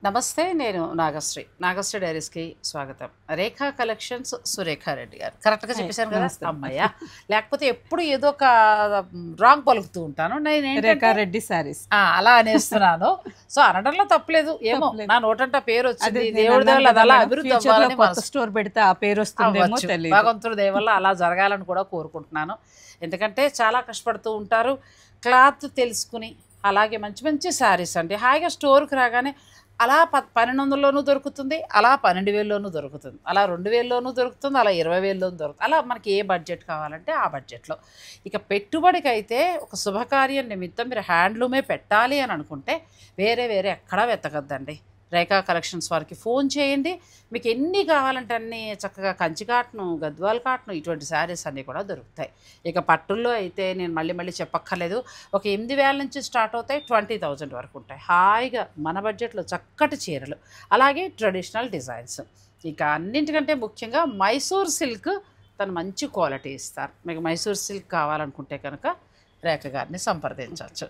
నమస్తే. నేను నాగశ్రీ డైరీస్కి స్వాగతం. రేఖా కలెక్షన్స్ సురేఖారెడ్డి గారు. కరెక్ట్గా చెప్పేశాను కదా? అమ్మయ్య, లేకపోతే ఎప్పుడు ఏదో ఒక రాంగ్ పలుకుతూ ఉంటాను నేను. రేఖారెడ్డి సారీస్ అలా అనేస్తున్నాను. సో అనడంలో తప్పలేదు. ఏమో నా నోటంట పేరు వచ్చింది, దేవుడి దేవల్ల అది అలా అభివృద్ధి అవ్వాలని. కొత్త స్టోర్ పెడితే ఆ పేరు వస్తుందేమో తెలియదు. భగవంతుడి దయ వల్ల అలా జరగాలని కూడా కోరుకుంటున్నాను. ఎందుకంటే చాలా కష్టపడుతూ ఉంటారు. క్లాత్ తెలుసుకుని అలాగే మంచి మంచి శారీస్ అండి. హాయిగా స్టోర్కి రాగానే అలా 1200లోనూ దొరుకుతుంది, అలా 12,000లోనూ దొరుకుతుంది, అలా 2,000లోనూ దొరుకుతుంది, అలా 20,000లోనూ దొరుకుతుంది. అలా మనకి ఏ బడ్జెట్ కావాలంటే ఆ బడ్జెట్లో. ఇక పెట్టుబడికి అయితే ఒక శుభకార్యం నిమిత్తం మీరు హ్యాండ్లూమే పెట్టాలి అని అనుకుంటే వేరే ఎక్కడా వెతకద్దండి. రేఖా కలెక్షన్స్ వారికి ఫోన్ చేయండి. మీకు ఎన్ని కావాలంటే అన్నీ చక్కగా కంచి కాటను, గద్వాల్ కాటను, ఇటువంటి శారీస్ అన్నీ కూడా దొరుకుతాయి. ఇక పట్టుల్లో అయితే నేను మళ్ళీ చెప్పక్కర్లేదు. ఒక 8,000 నుంచి స్టార్ట్ అవుతాయి, 20,000 వరకు ఉంటాయి. హాయిగా మన బడ్జెట్లో చక్కటి చీరలు, అలాగే ట్రెడిషనల్ డిజైన్స్. ఇక అన్నింటికంటే ముఖ్యంగా మైసూర్ సిల్క్ తను మంచి క్వాలిటీ ఇస్తారు. మీకు మైసూర్ సిల్క్ కావాలనుకుంటే కనుక రేఖ గారిని సంప్రదించవచ్చు.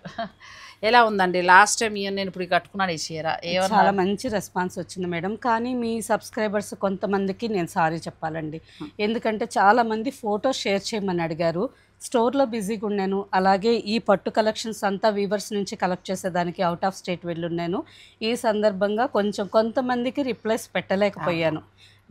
ఎలా ఉందండి లాస్ట్ టైం నేను ఇప్పుడు కట్టుకున్నాను ఈ చీర? చాలా మంచి రెస్పాన్స్ వచ్చింది మేడం. కానీ మీ సబ్స్క్రైబర్స్ కొంతమందికి నేను సారీ చెప్పాలండి. ఎందుకంటే చాలామంది ఫోటో షేర్ చేయమని అడిగారు. స్టోర్లో బిజీగా ఉన్నాను. అలాగే ఈ పట్టు కలెక్షన్స్ అంతా వీవర్స్ నుంచి కలెక్ట్ చేసేదానికి అవుట్ ఆఫ్ స్టేట్ వెళ్ళున్నాను. ఈ సందర్భంగా కొంతమందికి రిప్లైస్ పెట్టలేకపోయాను.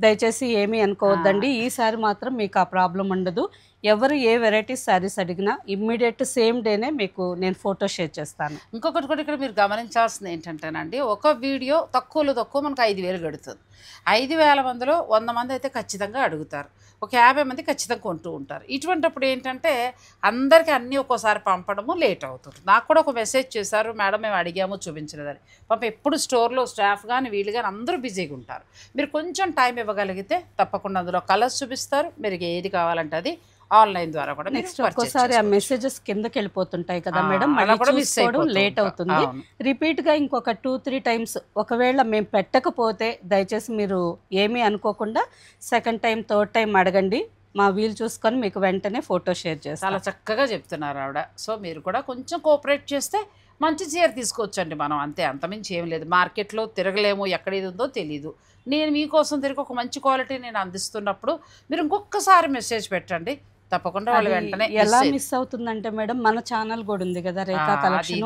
దయచేసి ఏమీ అనుకోవద్దండి. ఈసారి మాత్రం మీకు ఆ ప్రాబ్లం ఉండదు. ఎవరు ఏ వెరైటీస్ శారీస్ అడిగినా ఇమ్మీడియట్ సేమ్ డేనే మీకు నేను ఫోటో షేర్ చేస్తాను. ఇంకొకటి కూడా ఇక్కడ మీరు గమనించాల్సింది ఏంటంటేనండి, ఒక వీడియో తక్కువలో తక్కువ మనకు 5,000 గడుతుంది. 5,000 మందిలో 100 మంది అయితే ఖచ్చితంగా అడుగుతారు, ఒక 50 మంది ఖచ్చితంగా కొంటూ ఉంటారు. ఇటువంటిప్పుడు ఏంటంటే అందరికీ అన్నీ ఒక్కోసారి పంపడము లేట్ అవుతుంది. నాకు కూడా ఒక మెసేజ్ చేశారు, మేడం మేము అడిగాము చూపించలేదని. పాపం ఎప్పుడు స్టోర్లో స్టాఫ్ కానీ వీళ్ళు కానీ అందరూ బిజీగా ఉంటారు. మీరు కొంచెం టైం ఇవ్వగలిగితే తప్పకుండా అందులో కలర్స్ చూపిస్తారు. మీరు ఏది కావాలంటే అది ఆన్లైన్ ద్వారా కూడా. నెక్స్ట్ ఒక్కోసారి ఆ మెసేజెస్ కిందకి వెళ్ళిపోతుంటాయి కదా మేడం, లేట్ అవుతుంది. రిపీట్గా ఇంకొక 2-3 టైమ్స్ ఒకవేళ మేము పెట్టకపోతే దయచేసి మీరు ఏమీ అనుకోకుండా సెకండ్ టైం థర్డ్ టైం అడగండి. మా వీలు చూసుకొని మీకు వెంటనే ఫోటో షేర్ చేస్తాం. చాలా చక్కగా చెప్తున్నారు ఆవిడ. సో మీరు కూడా కొంచెం కోఆపరేట్ చేస్తే మంచి చీర తీసుకోవచ్చండి మనం. అంతే, అంతమించి ఏం లేదు. మార్కెట్లో తిరగలేము, ఎక్కడ ఇది ఉందో తెలీదు. నేను మీకోసం తిరిగి ఒక మంచి క్వాలిటీ నేను అందిస్తున్నప్పుడు మీరు ఇంకొకసారి మెసేజ్ పెట్టండి, తప్పకుండా వాళ్ళు వెంటనే. ఎలా మిస్ అవుతుందంటే మేడం, మన ఛానల్ కూడా ఉంది కదా రేఖా కలెక్షన్,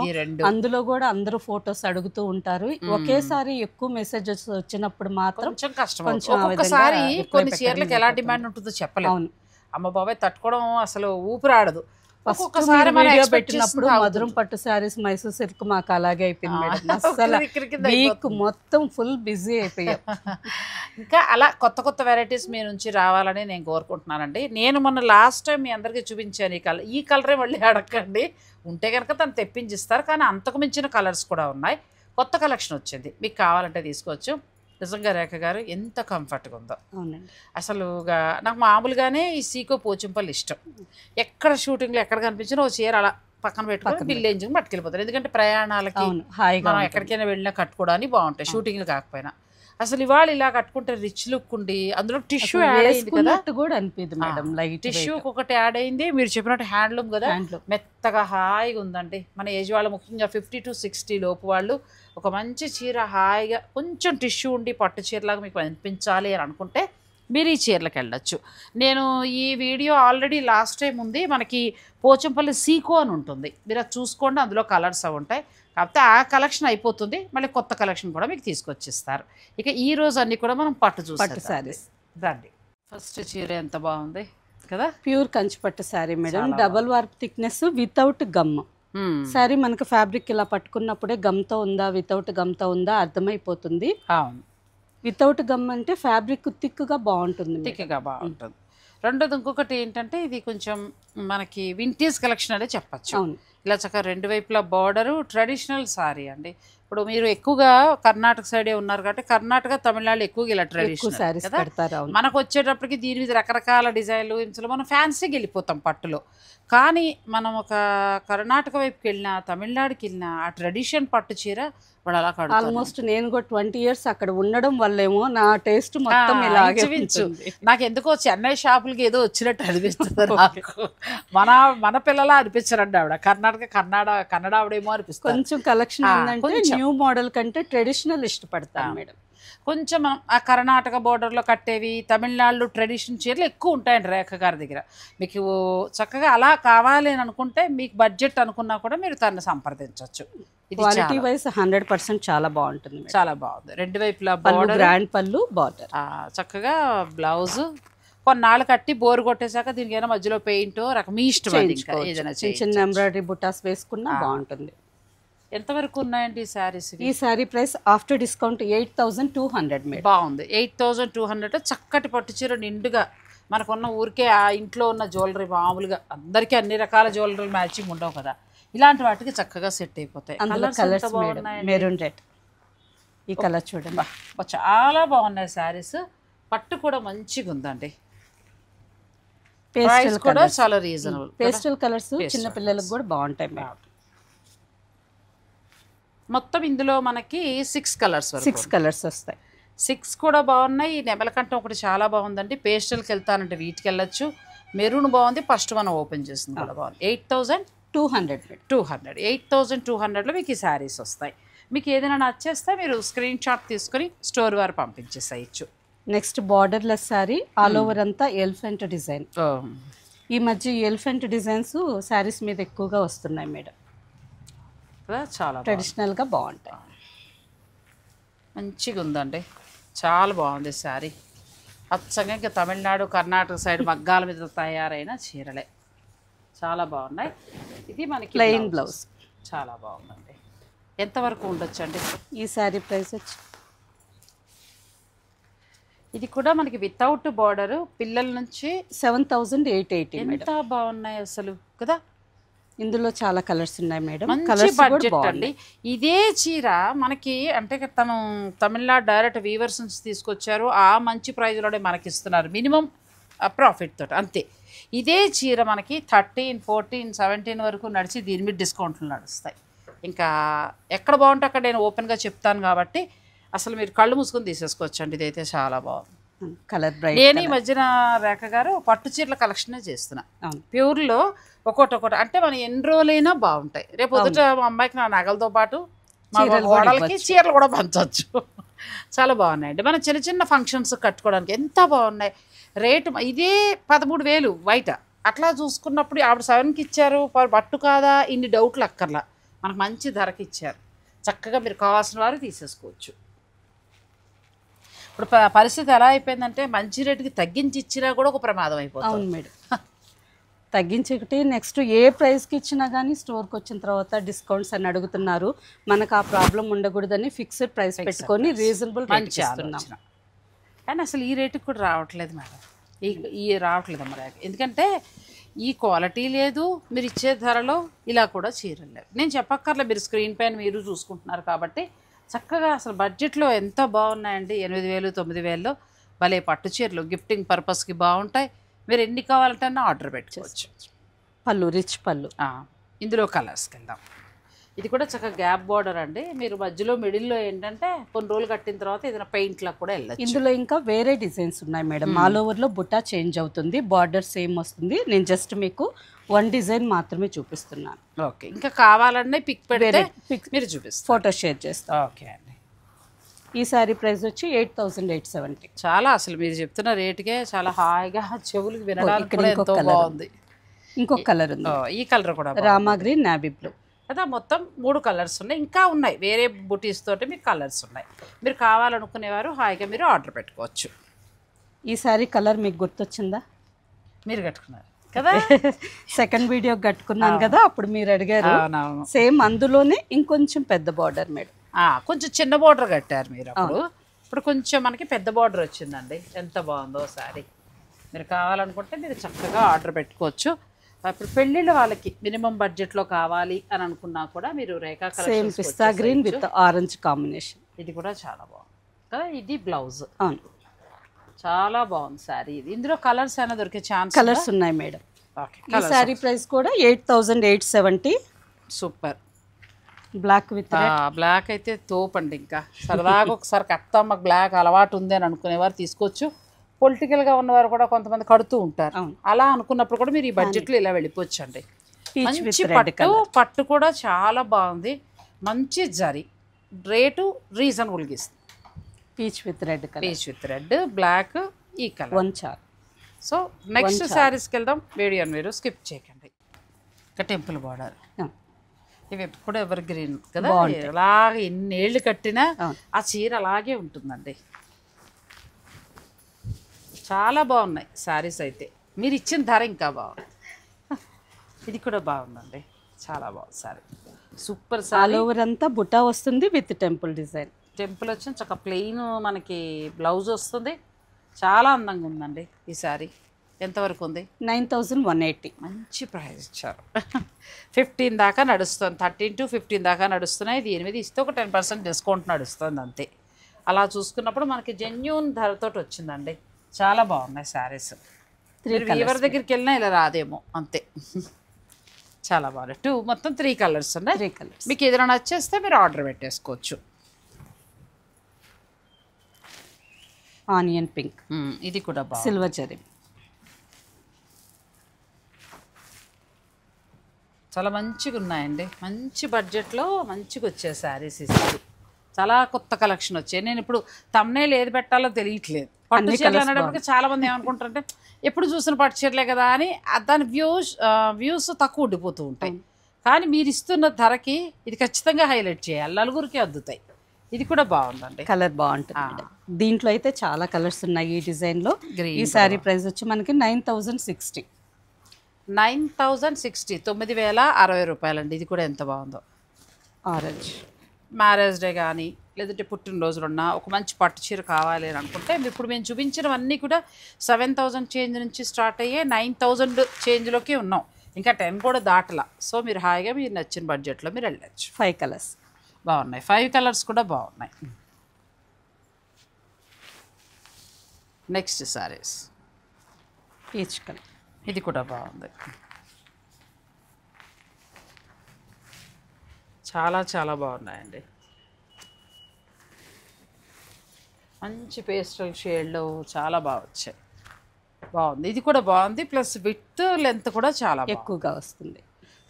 అందులో కూడా అందరూ ఫోటోస్ అడుగుతూ ఉంటారు. ఒకేసారి ఎక్కువ మెసేజెస్ వచ్చినప్పుడు మాత్రం కొంచెం కష్టం. ఒక్కొక్కసారి కొన్ని చీరలకు ఎలా డిమాండ్ ఉంటుందో చెప్పలేము. అమ్మ బాబాయ్ తట్టుకోవడం అసలు ఊపిరాడదు. ఒక్కొక్కసారి వీడియో పెట్టినప్పుడు మధురం పట్టు శారీస్, మైసూర్ సిల్క్ మాకు అలాగే అయిపోయింది మేడం. అసలు వీక్ మొత్తం ఫుల్ బిజీ అయిపోయాం. ఇంకా అలా కొత్త వెరైటీస్ మీ నుంచి రావాలని నేను కోరుకుంటున్నానండి. నేను మొన్న లాస్ట్ టైం మీ అందరికీ చూపించాను ఈ కలరే మళ్ళీ అడగండి. ఉంటే కనుక తను తెప్పించిస్తారు, కానీ అంతకు మించిన కలర్స్ కూడా ఉన్నాయి. కొత్త కలెక్షన్ వచ్చింది, మీకు కావాలంటే తీసుకోవచ్చు. నిజంగా రేఖ గారు ఎంత కంఫర్ట్గా ఉందో అసలుగా. నాకు మామూలుగానే ఈ సీకో పోచంపల్లి ఇష్టం. ఎక్కడ షూటింగ్లో ఎక్కడ కనిపించినా ఓ చీర అలా పక్కన పెట్టుకొని బిల్ ఎంచుకుని పట్టుకెళ్ళిపోతారు. ఎందుకంటే ప్రయాణాలకి మనం ఎక్కడికైనా వెళ్ళినా కట్టుకోవడానికి బాగుంటాయి, షూటింగ్లు కాకపోయినా. అసలు ఇవాళ ఇలా కట్టుకుంటే రిచ్ లుక్ ఉండి అందులో టిష్యూ యాడ్ అయింది కదా కూడా అనిపిస్తుంది మేడం. టిష్యూ ఒకటి యాడ్ అయింది, మీరు చెప్పినట్టు హ్యాండ్లూమ్ కదా, మెత్తగా హాయిగా ఉందండి. మన ఏజ్ వాళ్ళు ముఖ్యంగా 50 to 60 లోపు వాళ్ళు ఒక మంచి చీర హాయిగా కొంచెం టిష్యూ ఉండి పట్టు చీరలాగా మీకు అనిపించాలి అని అనుకుంటే మీరు ఈ చీరలకు వెళ్ళొచ్చు. నేను ఈ వీడియో ఆల్రెడీ లాస్ట్ టైం ఉంది, మనకి పోచంపల్లి సీకో అని ఉంటుంది, మీరు అది చూసుకోండి. అందులో కలర్స్ అవి ఉంటాయి. కాకపోతే ఆ కలెక్షన్ అయిపోతుంది, మళ్ళీ కొత్త కలెక్షన్ కూడా మీకు తీసుకొచ్చిస్తారు. ఇక ఈ రోజు అన్నీ కూడా మనం పట్టు శారీస్ రండి. ఫస్ట్ చీర ఎంత బాగుంది కదా, pure Kanchi pattu sari madam. Double warp thickness without gum sari. మనకు ఫ్యాబ్రిక్ ఇలా పట్టుకున్నప్పుడే గమ్తో ఉందా వితౌట్ గమ్తో ఉందా అర్థమైపోతుంది. అవును, వితౌట్ గమ్ అంటే ఫ్యాబ్రిక్ థిక్గా బాగుంటుంది. రెండోది ఇంకొకటి ఏంటంటే ఇది కొంచెం మనకి వింటేజ్ కలెక్షన్ అనే చెప్పచ్చు. ఇలా చక్కగా రెండు వైపులా బార్డరు, ట్రెడిషనల్ సారీ అండి. ఇప్పుడు మీరు ఎక్కువగా కర్ణాటక సైడే ఉన్నారు కాబట్టి కర్ణాటక, తమిళనాడు ఎక్కువగా ఇలా ట్రెడిషనల్ కదా. మనకు వచ్చేటప్పటికి దీని మీద రకరకాల డిజైన్లు ఇంట్లో మనం ఫ్యాన్సీకి వెళ్ళిపోతాం పట్టులో. కానీ మనం ఒక కర్ణాటక వైపుకి వెళ్ళినా, తమిళనాడుకి వెళ్ళినా ఆ ట్రెడిషన్ పట్టు చీర ఇప్పుడు అలా కడుగుతాను. ఆల్మోస్ట్ నేను కూడా 20 years అక్కడ ఉండడం వల్లేమో నా టేస్ట్ మొత్తం ఇలాగే ఇంచుమించు. ఉంటుంది. నాకు ఎందుకో చెన్నై షాపులకి ఏదో వచ్చినట్టు అనిపిస్తుంది నాకు. మన మన పిల్లలా అనిపించరండి ఆవిడ. కన్నడ ఆవిడేమో అనిపిస్తుంది. కొంచెం కలెక్షన్ ఏంటంటే కొంచెం. న్యూ మోడల్ కంటే ట్రెడిషనల్ ఇష్టపడతాను మేడం. కొంచెం ఆ కర్ణాటక బోర్డర్లో కట్టేవి, తమిళనాడు ట్రెడిషన్ చీరలు ఎక్కువ ఉంటాయండి రేఖ గారి దగ్గర. మీకు చక్కగా అలా కావాలి అని అనుకుంటే, మీకు బడ్జెట్ అనుకున్నా కూడా మీరు తనని సంప్రదించవచ్చు. ఇది క్వాలిటీ వైజ్ 100% చాలా బాగుంటుంది మేడం. చాలా బాగుంది. రెండు వైపులా పళ్ళు బోర్డర్, గ్రాండ్ పళ్ళు, బార్డర్. చక్కగా బ్లౌజ్. కొన్నాళ్ళు కట్టి బోర్ కొట్టేశాక దీనికి ఏదైనా మధ్యలో పెయింట్ రకం మీ ఇష్టం. అది ఇంకా ఏదైనా చిన్న చిన్న ఎంబ్రాయిడరీ బుటాస్ వేసుకున్నా బాగుంటుంది. ఎంతవరకు ఉన్నాయండి ఈ శారీస్? ఈ sari price after discount 8200 madam. బాగుంది. 8200 చక్కటి పట్టు చీర నిండుగా మనకున్న ఊరికే ఆ ఇంట్లో ఉన్న జ్యువెలరీ మామూలుగా అందరికీ అన్ని రకాల జ్యువెలరీ మ్యాచింగ్ ఉండవు కదా, ఇలాంటి వాటికి చక్కగా సెట్ అయిపోతాయి. అందులో కలర్స్ మెరూన్ రెడ్, ఈ కలర్ చూడండి. చాలా బాగున్నాయి శారీస్. పట్టు కూడా మంచిగా ఉందండి. పేస్టల్ కూడా చాలా రీజనబుల్. పేస్టల్ కలర్స్ చిన్న పిల్లలకు కూడా బాగుంటాయి మేడం. మొత్తం ఇందులో మనకి 6 కలర్స్ 6 కలర్స్ వస్తాయి. 6 కూడా బాగున్నాయి. నెమలకంఠం ఒకటి చాలా బాగుందండి. పేస్టల్కి వెళ్తానంటే వీటికి వెళ్ళొచ్చు. మెరూన్ బాగుంది. ఫస్ట్ మనం ఓపెన్ చేసింది కూడా బాగుంది. 8200. 8200లో మీకు ఈ శారీస్ వస్తాయి. మీకు ఏదైనా నచ్చేస్తే మీరు స్క్రీన్ షాట్ తీసుకొని స్టోర్ వారు పంపించేసేయచ్చు. Next borderless sari, all over అంతా ఎలిఫెంట్ డిజైన్. ఈ మధ్య ఎలిఫెంట్ డిజైన్స్ శారీస్ మీద ఎక్కువగా వస్తున్నాయి మేడం. చాలా ట్రెడిషనల్గా బాగుంటాయి. మంచిగా ఉందండి. చాలా బాగుంది శారీ. అచ్చంగా ఇంకా తమిళనాడు కర్ణాటక సైడ్ మగ్గాల మీద తయారైన చీరలే చాలా బాగున్నాయి. ఇది మనకి ప్లెయిన్ బ్లౌజ్. చాలా బాగుందండి. ఎంతవరకు ఉండొచ్చు అండి ఈ శారీ ప్రైస్ వచ్చి? ఇది కూడా మనకి వితౌట్ బార్డర్ పిల్లల నుంచి 7880. ఎంత బాగున్నాయి అసలు కదా. ఇందులో చాలా కలర్స్ ఉన్నాయి మేడం. మంచి బడ్జెట్ అండి. ఇదే చీర మనకి అంటే తను తమిళనాడు డైరెక్ట్ వీవర్స్ నుంచి తీసుకొచ్చారు. ఆ మంచి ప్రైజ్లోనే మనకి ఇస్తున్నారు, మినిమం ప్రాఫిట్ తోటి అంతే. ఇదే చీర మనకి 13, 14, 17 వరకు నడిచి దీని మీద డిస్కౌంట్లు నడుస్తాయి. ఇంకా ఎక్కడ బాగుంటే అక్కడ నేను ఓపెన్గా చెప్తాను కాబట్టి అసలు మీరు కళ్ళు మూసుకొని తీసేసుకోవచ్చు అండి. ఇదైతే చాలా బాగుంది. Colour bright. నేను ఈ మధ్యన రేఖ గారు పట్టు చీరల కలెక్షనే చేస్తున్నా. ప్యూర్లో ఒక్కొక్కటి అంటే మనం ఎన్ని రోజులైనా బాగుంటాయి. రేపు పొద్దుట మా అమ్మాయికి నా నగలతో పాటు మా గోడలకి చీరలు కూడా పంచవచ్చు. చాలా బాగున్నాయండి. మనం చిన్న చిన్న ఫంక్షన్స్ కట్టుకోవడానికి ఎంత బాగున్నాయి. రేటు ఇదే 13,000 బయట. అట్లా చూసుకున్నప్పుడు ఆవిడ 7కి ఇచ్చారు. పట్టు కాదా ఇన్ని డౌట్లు అక్కర్లా, మనకు మంచి ధరకి ఇచ్చారు. చక్కగా మీరు కావాల్సిన వారు తీసేసుకోవచ్చు. ఇప్పుడు పరిస్థితి ఎలా అయిపోయిందంటే మంచి రేటుకి తగ్గించి ఇచ్చినా కూడా ఒక ప్రమాదం అయిపోతుంది. అవును మేడం. తగ్గించకటి నెక్స్ట్ ఏ ప్రైస్కి ఇచ్చినా కానీ స్టోర్కి వచ్చిన తర్వాత డిస్కౌంట్స్ అని అడుగుతున్నారు. మనకు ఆ ప్రాబ్లం ఉండకూడదని ఫిక్స్డ్ ప్రైస్ పెట్టుకొని రీజనబుల్ మంచి ఆలోచన. కానీ అసలు ఈ రేటుకి కూడా రావట్లేదు మేడం. ఈ రావట్లేదు మరి. ఎందుకంటే ఈ క్వాలిటీ లేదు, మీరు ఇచ్చే ధరలో ఇలా కూడా చీరలు లేవు. నేను చెప్పక్కర్లే, మీరు స్క్రీన్ పైన మీరు చూసుకుంటున్నారు కాబట్టి చక్కగా అసలు బడ్జెట్లో ఎంత బాగున్నాయండి. 8,000, 9,000లో భలే పట్టు చీరలు గిఫ్టింగ్ పర్పస్కి బాగుంటాయి. మీరు ఎన్ని కావాలంటే ఆర్డర్ పెట్టుకోవచ్చు. పళ్ళు రిచ్ పళ్ళు. ఇందులో కలర్స్కి వెళ్దాం. ఇది కూడా చక్కగా గ్యాప్ బార్డర్ అండి. మీరు మధ్యలో మిడిల్లో ఏంటంటే కొన్ని రోజులు కట్టిన తర్వాత ఏదైనా పెయింట్లా కూడా వెళ్ళచ్చు. ఇందులో ఇంకా వేరే డిజైన్స్ ఉన్నాయి మేడం. ఆల్ ఓవర్లో బుట్టా చేంజ్ అవుతుంది, బార్డర్ సేమ్ వస్తుంది. నేను జస్ట్ మీకు 1 డిజైన్ మాత్రమే చూపిస్తున్నాను. ఓకే, ఇంకా కావాలన్నా పిక్ పెడితే మీరు చూపిస్తారు, ఫోటో షేర్ చేస్తాను. ఓకే అండి. ఈ శారీ ప్రైస్ వచ్చి 8,870. చాలా అసలు మీరు చెప్తున్న రేటుకే చాలా హాయిగా చెవులకు వినడానికి కూడా ఎంతో బాగుంది. ఇంకొక కలర్ ఉంది. ఈ కలర్ కూడా రామా గ్రీన్, నావీ బ్లూ కదా. మొత్తం 3 కలర్స్ ఉన్నాయి. ఇంకా ఉన్నాయి వేరే బుటీస్ తోటి మీకు కలర్స్ ఉన్నాయి. మీరు కావాలనుకునేవారు హాయిగా మీరు ఆర్డర్ పెట్టుకోవచ్చు. ఈ శారీ కలర్ మీకు గుర్తొచ్చిందా? మీరు కట్టుకున్నారు కదా, సెకండ్ వీడియో కట్టుకున్నాను కదా, అప్పుడు మీరు అడిగారు. సేమ్ అందులోనే ఇంకొంచెం పెద్ద బార్డర్ మేడం. కొంచెం చిన్న బార్డర్ కట్టారు మీరు అప్పుడు. ఇప్పుడు కొంచెం మనకి పెద్ద బార్డర్ వచ్చిందండి. ఎంత బాగుందో శారీ. మీరు కావాలనుకుంటే మీరు చక్కగా ఆర్డర్ పెట్టుకోవచ్చు. ఇప్పుడు పెళ్ళిళ్ళ వాళ్ళకి మినిమం బడ్జెట్లో కావాలి అని అనుకున్నా కూడా మీరు Rekha same pista green with orange combination. ఇది కూడా చాలా బాగుంది కదా. ఇది బ్లౌజ్. అవును, చాలా బాగుంది శారీ. ఇది ఇందులో కలర్స్ అయినా దొరికే ఛాన్స్? కలర్స్ ఉన్నాయి మేడం. ఈ శారీ ప్రైస్ కూడా 8,870. సూపర్. బ్లాక్ విత్ బ్లాక్ అయితే తోపండి. ఇంకా సరదాగా ఒకసారి కడతాం, మాకు బ్లాక్ అలవాటు ఉంది అని అనుకునేవారు తీసుకోవచ్చు. పొలిటికల్గా ఉన్నవారు కూడా కొంతమంది కడుతూ ఉంటారు. అలా అనుకున్నప్పుడు కూడా మీరు ఈ బడ్జెట్లో ఇలా వెళ్ళిపోవచ్చు అండి. మంచి పట్టు కూడా చాలా బాగుంది, మంచి జరీ, రేటు రీజనబుల్గా ఇస్తుంది. Peach with red colour, peach with red, black, ఈ కలర్. వన్ చార్. సో నెక్స్ట్ శారీస్కి వెళ్దాం. వీడియోని మీరు స్కిప్ చేయకండి. ఇంకా టెంపుల్ బార్డర్, ఇవి ఎప్పుడు ఎవర్ గ్రీన్ కదా, అలాగే ఎన్నేళ్ళు కట్టినా ఆ చీర అలాగే ఉంటుందండి. చాలా బాగున్నాయి శారీస్ అయితే. మీరు ఇచ్చిన ధర ఇంకా బాగుంది. ఇది కూడా బాగుందండి, చాలా బాగుంది sari. Super sari. All over అంతా బుటా వస్తుంది విత్ టెంపుల్ డిజైన్. టెంపుల్ వచ్చిన చక్క ప్లెయిన్ మనకి బ్లౌజ్ వస్తుంది. చాలా అందంగా ఉందండి ఈ శారీ. ఎంతవరకు ఉంది? 9180. మంచి ప్రైస్ ఇచ్చారు. 15 దాకా నడుస్తుంది, 13 to 15 దాకా నడుస్తున్నాయి. దీని మీద ఇస్తే ఒక 10% డిస్కౌంట్ నడుస్తుంది అంతే. అలా చూసుకున్నప్పుడు మనకి జెన్యూన్ ధరతో వచ్చిందండి. చాలా బాగున్నాయి శారీస్. ఎవరి దగ్గరికి వెళ్ళినా ఇలా రాదేమో అంతే. చాలా బాగున్నాయి. మొత్తం 3 కలర్స్ ఉన్నాయి. 3 కలర్స్. మీకు ఏదైనా నచ్చేస్తే మీరు ఆర్డర్ పెట్టేసుకోవచ్చు. ఆనియన్ పింక్, ఇది కూడా బాగుంది. సిల్వర్ జరీ. చాలా మంచిగా ఉన్నాయండి. మంచి బడ్జెట్లో మంచిగా వచ్చే శారీస్ ఇస్తుంది. చాలా కొత్త కలెక్షన్ వచ్చాయి. నేను ఇప్పుడు తమ్నేల్ ఏది పెట్టాలో తెలియట్లేదు. పట్టు చీరలు అనేటప్పటికి చాలా మంది ఏమనుకుంటారంటే ఎప్పుడు చూసిన పట్టు చీరలే కదా అని దాని వ్యూస్ తక్కువ ఉండిపోతూ ఉంటాయి. కానీ మీరు ఇస్తున్న ధరకి ఇది ఖచ్చితంగా హైలైట్ చేయాలి, నలుగురికి అద్దుతాయి. ఇది కూడా బాగుందండి, కలర్ బాగుంటుంది. దీంట్లో అయితే చాలా కలర్స్ ఉన్నాయి ఈ డిజైన్లో. ఈ శారీ ప్రైస్ వచ్చి మనకి 9060. 9060, 9060 రూపాయలండి. ఇది కూడా ఎంత బాగుందో. ఆరెంజ్. మ్యారేజ్ డే కానీ లేదంటే పుట్టినరోజులున్నా ఒక మంచి పట్టు చీర కావాలి అని అనుకుంటే ఇప్పుడు మేము చూపించినవన్నీ కూడా 7000 చేంజ్ నుంచి స్టార్ట్ అయ్యే 9000 చేంజ్లోకి ఉన్నాం. ఇంకా 10 కూడా దాటలా. సో మీరు హాయిగా మీరు నచ్చిన బడ్జెట్లో మీరు వెళ్ళచ్చు. 5 కలర్స్ బాగున్నాయి. 5 కలర్స్ కూడా బాగున్నాయి. Next saris, peach colour. ఇది కూడా బాగుంది. చాలా చాలా బాగున్నాయండి. మంచి పేస్టల్ షేడ్లో చాలా బాగా వచ్చాయి. బాగుంది. ఇది కూడా బాగుంది. ప్లస్ విత్ లెంత్ కూడా చాలా ఎక్కువగా వస్తుంది.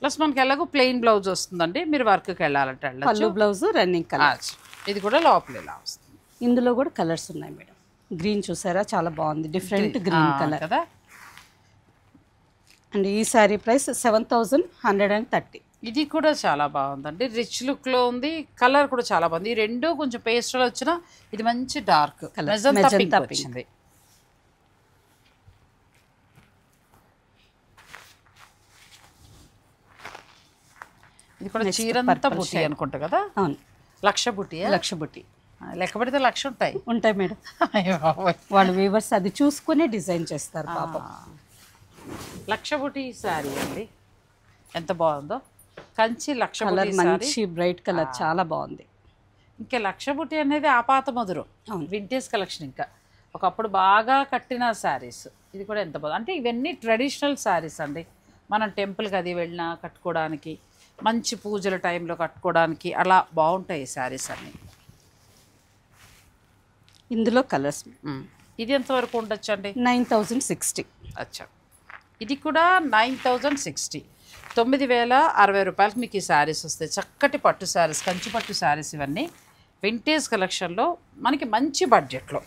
ప్లస్ మనకి ఎలాగో ప్లెయిన్ బ్లౌజ్ వస్తుందండి. మీరు వర్క్కి వెళ్ళాలంటే పళ్ళు బ్లౌజ్ రన్నింగ్ కలర్. ఇది కూడా లోపల ఇలా వస్తుంది. ఇందులో కూడా కలర్స్ ఉన్నాయి మేడం. గ్రీన్ చూసారా, చాలా బాగుంది, డిఫరెంట్ గ్రీన్ కలర్ కదా. అండ్ ఈ శారీ ప్రైస్ 7130. ఇది కూడా చాలా బాగుందండి. రిచ్ లుక్లో ఉంది. కలర్ కూడా చాలా బాగుంది. ఈ రెండు కొంచెం పేస్టల్ వచ్చిన ఇది మంచి డార్క్ మెజంతా వచ్చింది. ఇది కూడా చీరంతా బుట్టి అనుకుంటా కదా. అవును, లక్ష బుట్టి. లక్ష బుట్టి లెక్క పెడితే లక్ష ఉంటాయి మేడం. వాళ్ళు వీవర్స్ అది చూసుకునే డిజైన్ చేస్తారు పాపం. లక్ష బుట్టి శారీ అండి, ఎంత బాగుందో. కంచి లక్ష కలర్ మంచి బ్రైట్ కలర్, చాలా బాగుంది. ఇంకా లక్ష బుట్టి అనేది ఆపాత మధురం, వింటేజ్ కలెక్షన్. ఇంకా ఒకప్పుడు బాగా కట్టిన శారీస్. ఇది కూడా ఎంత బాగుంది అంటే ఇవన్నీ ట్రెడిషనల్ శారీస్ అండి. మనం టెంపుల్కి అది వెళ్ళినా కట్టుకోవడానికి, మంచి పూజల టైంలో కట్టుకోవడానికి అలా బాగుంటాయి శారీస్ అన్నీ. ఇందులో కలర్స్. ఇది ఎంతవరకు ఉండొచ్చు అండి? 9060. అచ్చా, ఇది కూడా 9060, 9060 రూపాయలకి మీకు ఈ శారీస్ వస్తాయి. చక్కటి పట్టు శారీస్, కంచి పట్టు శారీస్. ఇవన్నీ వింటేజ్ కలెక్షన్లో మనకి మంచి బడ్జెట్లో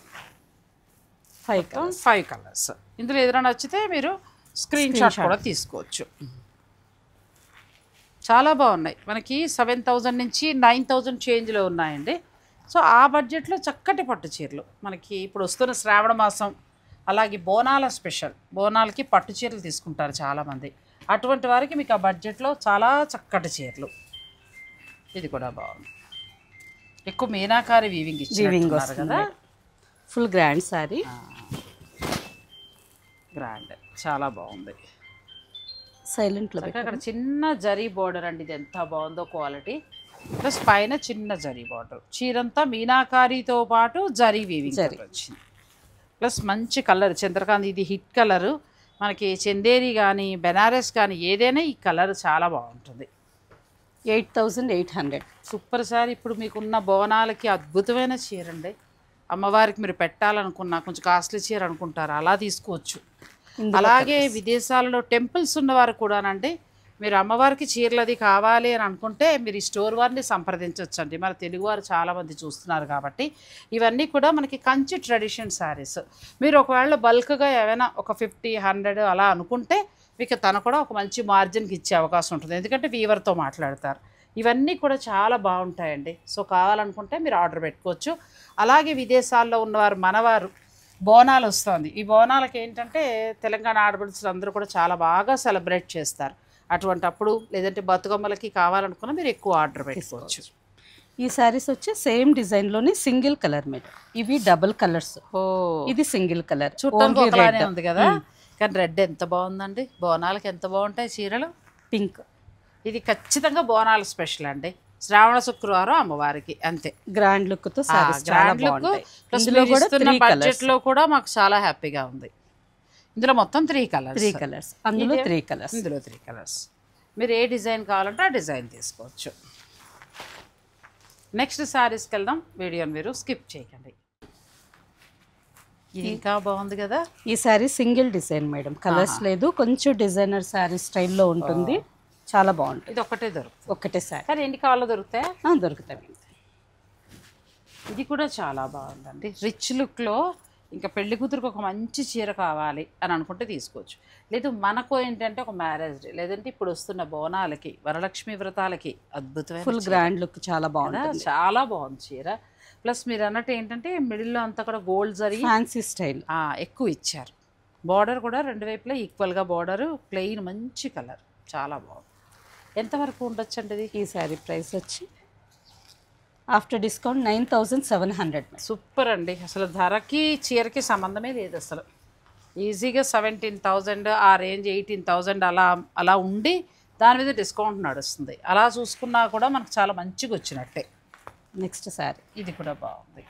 5 కలర్స్. ఇందులో ఏదైనా నచ్చితే మీరు స్క్రీన్ షాట్ కూడా తీసుకోవచ్చు. చాలా బాగున్నాయి. మనకి 7000 నుంచి 9000 చేంజ్లో ఉన్నాయండి. సో ఆ బడ్జెట్లో చక్కటి పట్టు చీరలు మనకి ఇప్పుడు వస్తున్న శ్రావణ మాసం, అలాగే బోనాల స్పెషల్, బోనాలకి పట్టు చీరలు తీసుకుంటారు చాలామంది. అటువంటి వారికి మీకు ఆ బడ్జెట్లో చాలా చక్కటి చీరలు. ఇది కూడా బాగుంది. ఎక్కువ మీనాకారి వీవింగ్ ఇచ్చారు కదా. ఫుల్ గ్రాండ్ సారీ, గ్రాండ్, చాలా బాగుంది. సైలెంట్లో అక్కడ చిన్న జరీ బార్డర్ అండి. ఇది ఎంత బాగుందో క్వాలిటీ. ప్లస్ పైన చిన్న జరీ బార్డర్. చీరంతా మీనాకారితో పాటు జరీ వీవింగ్ వచ్చింది. ప్లస్ మంచి కలర్ చంద్రకాంత్, ఇది హిట్ కలరు. మనకి చందేరి కానీ బెనారస్ కానీ ఏదైనా ఈ కలర్ చాలా బాగుంటుంది. 8,800. Super sorry. ఇప్పుడు మీకున్న బోనాలకి అద్భుతమైన చీర అండి. అమ్మవారికి మీరు పెట్టాలనుకున్నా కొంచెం కాస్ట్లీ చీర అనుకుంటారు, అలా తీసుకోవచ్చు. అలాగే విదేశాలలో టెంపుల్స్ ఉన్నవారు కూడానండి, మీరు అమ్మవారికి చీరలు అది కావాలి అని అనుకుంటే మీరు ఈ స్టోర్ వారిని సంప్రదించవచ్చు అండి. మన తెలుగువారు చాలామంది చూస్తున్నారు కాబట్టి ఇవన్నీ కూడా మనకి కంచి ట్రెడిషన్ శారీస్. మీరు ఒకవేళ బల్క్గా ఏమైనా ఒక 50, 100 అలా అనుకుంటే మీకు తను కూడా ఒక మంచి మార్జిన్కి ఇచ్చే అవకాశం ఉంటుంది, ఎందుకంటే వీవర్తో మాట్లాడతారు. ఇవన్నీ కూడా చాలా బాగుంటాయండి. సో కావాలనుకుంటే మీరు ఆర్డర్ పెట్టుకోవచ్చు. అలాగే విదేశాల్లో ఉన్నవారు మనవారు బోనాలు వస్తుంది. ఈ బోనాలకి ఏంటంటే తెలంగాణ ఆడపడుచులు అందరూ కూడా చాలా బాగా సెలబ్రేట్ చేస్తారు. అటువంటి అప్పుడు లేదంటే బతుకమ్మలకి కావాలనుకున్నా మీరు ఎక్కువ ఆర్డర్ పెట్టుకోవచ్చు. ఈ శారీస్ వచ్చి సేమ్ డిజైన్లోనే సింగిల్ కలర్ మేడం. ఇవి డబుల్ కలర్స్. ఇది సింగిల్ కలర్ చూడటానికి ఒకలానే ఉంది కదా, కానీ రెడ్ ఎంత బాగుందండి. బోనాలకి ఎంత బాగుంటాయి చీరలు. పింక్. ఇది ఖచ్చితంగా బోనాల స్పెషల్ అండి. శ్రావణ శుక్రవారం అమ్మవారికి అంతే. గ్రాండ్ లుక్ తో సారీస్ చాలా గ్రాండ్ లుక్ బాగుంటాయి. ప్లస్ ఇందులో మీరు కూడా ఇస్తున్న 3 బడ్జెట్ కలర్స్. లో కూడా మాకు చాలా హ్యాపీగా ఉంది. ఇందులో మొత్తం 3 కలర్స్. 3 కలర్స్. అందులో 3 కలర్స్. ఇందులో 3 కలర్స్. మీరు ఏ డిజైన్ కావాలంటే ఆ డిజైన్ తీసుకోవచ్చు. నెక్స్ట్ శారీస్కి వెళ్దాం. వీడియోని మీరు స్కిప్ చేయకండి. ఇది ఇంకా బాగుంది కదా. ఈ sari single design madam, colours లేదు. కొంచెం డిజైనర్ శారీ స్టైల్లో ఉంటుంది. చాలా బాగుంటుంది. ఇది ఒకటే దొరుకుతుంది. ఒకటే శారీ. కానీ ఎన్ని కావాలో దొరుకుతాయి. దొరుకుతాయి. ఇది కూడా చాలా బాగుందండి. రిచ్ లుక్లో ఇంకా పెళ్లి కూతురికి ఒక మంచి చీర కావాలి అని అనుకుంటే తీసుకోవచ్చు. లేదు మనకు ఏంటంటే ఒక మ్యారేజ్ డే, లేదంటే ఇప్పుడు వస్తున్న బోనాలకి వరలక్ష్మి వ్రతాలకి అద్భుతమైన ఫుల్ గ్రాండ్ లుక్ చాలా బాగుంటుంది. చాలా బాగుంది చీర. ప్లస్ మీరు అన్నట్టు ఏంటంటే మిడిల్లో అంతా కూడా గోల్డ్ జరిగి ఫ్యాన్సీ స్టైల్ ఎక్కువ ఇచ్చారు. బార్డర్ కూడా రెండు వైపులా ఈక్వల్గా బార్డర్, ప్లెయిన్ మంచి కలర్, చాలా బాగుంది. ఎంతవరకు ఉండొచ్చండి ఇది? ఈ శారీ ప్రైస్ వచ్చి ఆఫ్టర్ డిస్కౌంట్ 9,700. సూపర్ అండి. అసలు ధరకి చీరకి సంబంధమే లేదు అసలు. ఈజీగా 17,000 ఆ రేంజ్, 18,000 అలా ఉండి దాని మీద డిస్కౌంట్ నడుస్తుంది. అలా చూసుకున్నా కూడా మనకు చాలా మంచిగా వచ్చినట్టే. నెక్స్ట్ శారీ ఇది కూడా బాగుంది.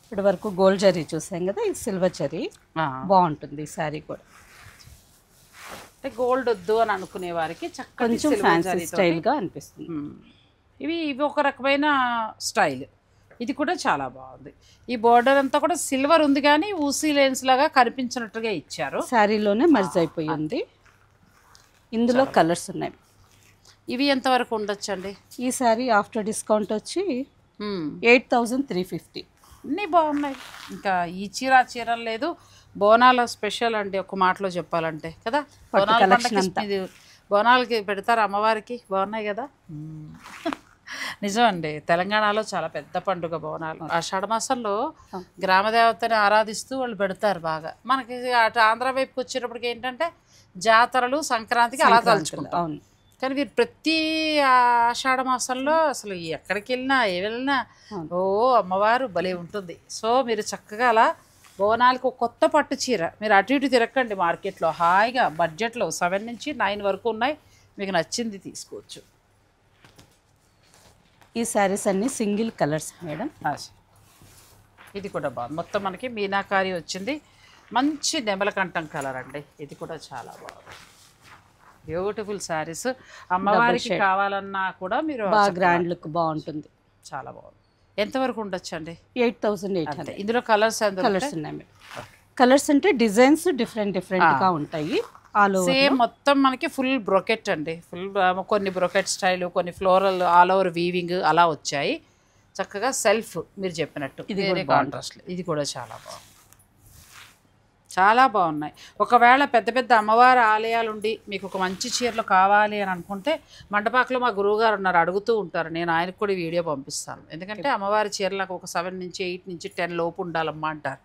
ఇప్పటి వరకు గోల్డ్ జరీ చూసాం కదా, ఇది సిల్వర్ జరీ బాగుంటుంది. ఈ శారీ కూడా అంటే గోల్డ్ వద్దు అని అనుకునే వారికి చక్కగా కొంచెం ఫ్యాన్సీ స్టైల్గా అనిపిస్తుంది. ఇవి ఒక రకమైన స్టైల్. ఇది కూడా చాలా బాగుంది. ఈ బార్డర్ అంతా కూడా సిల్వర్ ఉంది కానీ ఊసీ లైన్స్ లాగా కనిపించినట్టుగా ఇచ్చారు. శారీలోనే మర్జ్ అయిపోయి ఉంది. ఇందులో కలర్స్ ఉన్నాయి. ఇవి ఎంతవరకు ఉండొచ్చండి? ఈ శారీ ఆఫ్టర్ డిస్కౌంట్ వచ్చి 8,350. అన్నీ బాగున్నాయి. ఇంకా ఈ చీర చీరలు లేదు. బోనాల స్పెషల్ అండి ఒక మాటలో చెప్పాలంటే కదా. బోనాలకి పెడతారు అమ్మవారికి. బాగున్నాయి కదా. నిజం అండి, తెలంగాణలో చాలా పెద్ద పండుగ బోనాలు. ఆషాఢ మాసంలో గ్రామదేవతని ఆరాధిస్తూ వాళ్ళు పెడతారు బాగా. మనకి అటు ఆంధ్ర వైపుకి వచ్చేటప్పటికి ఏంటంటే జాతరలు, సంక్రాంతికి అలా తలుచుకుంటాం. కానీ వీరు ప్రతి ఆషాఢ మాసంలో అసలు ఎక్కడికి వెళ్ళినా వెళ్ళినా అమ్మవారు భలే ఉంటుంది. సో మీరు చక్కగా అలా బోనాలకు ఒక కొత్త పట్టు చీర మీరు అటు ఇటు తిరగండి మార్కెట్లో, హాయిగా బడ్జెట్లో 7 నుంచి 9 వరకు ఉన్నాయి. మీకు నచ్చింది తీసుకోవచ్చు. ఈ శారీస్ అన్నీ సింగిల్ కలర్స్ మేడం. ఇది కూడా బాగుంది. మొత్తం మనకి మీనాకారి వచ్చింది. మంచి నెమలకంఠం కలర్ అండి. ఇది కూడా చాలా బాగుంది. బ్యూటిఫుల్ శారీస్. అమ్మవారికి కావాలన్నా కూడా మీరు బాగా గ్రాండ్ లుక్ బాగుంటుంది. చాలా బాగుంది. ఎంతవరకు ఉండొచ్చు అండి? 8,800. ఇందులో కలర్స్ కలర్స్ ఉన్నాయి మేడం. కలర్స్ అంటే డిజైన్స్ డిఫరెంట్గా ఉంటాయి. సేమ్ మొత్తం మనకి ఫుల్ బ్రొకెట్ అండి. ఫుల్ కొన్ని బ్రొకెట్ స్టైల్, కొన్ని ఫ్లోరల్, ఆల్ ఓవర్ వీవింగ్ అలా వచ్చాయి. చక్కగా సెల్ఫ్ మీరు చెప్పినట్టు ఇది కాంట్రాస్ట్. ఇది కూడా చాలా బాగుంది. చాలా బాగున్నాయి. ఒకవేళ పెద్ద పెద్ద అమ్మవారి ఆలయాలు ఉండి మీకు ఒక మంచి చీరలు కావాలి అని అనుకుంటే మండపాకలో మా గురువుగారు ఉన్నారు, అడుగుతూ ఉంటారు. నేను ఆయనకు కూడా వీడియో పంపిస్తాను. ఎందుకంటే అమ్మవారి చీరలు నాకు ఒక 7 నుంచి 8 నుంచి 10 లోపు ఉండాలమ్మా అంటారు.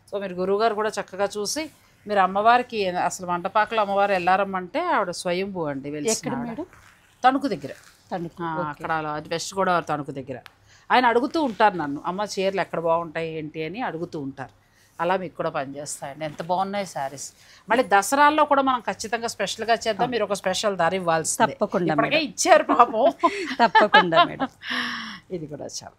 సో మీరు గురువుగారు కూడా చక్కగా చూసి మీరు అమ్మవారికి అసలు మండపాకలో అమ్మవారు వెళ్ళారమ్మంటే ఆవిడ స్వయంభూ అండి. ఎక్కడ మేడం? తణుకు దగ్గర. అక్కడ అది వెస్ట్ గోదావరి తణుకు దగ్గర. ఆయన అడుగుతూ ఉంటారు నన్ను, అమ్మ చీరలు ఎక్కడ బాగుంటాయి ఏంటి అని అడుగుతూ ఉంటారు. అలా మీకు కూడా పనిచేస్తాయండి. ఎంత బాగున్నాయి శారీస్. మళ్ళీ దసరాల్లో కూడా మనం ఖచ్చితంగా స్పెషల్గా చేద్దాం. మీరు ఒక స్పెషల్ ధర ఇవ్వాల్సి తప్పకుండా ఇచ్చారు పాపం. తప్పకుండా మేడం. ఇది కూడా చాలా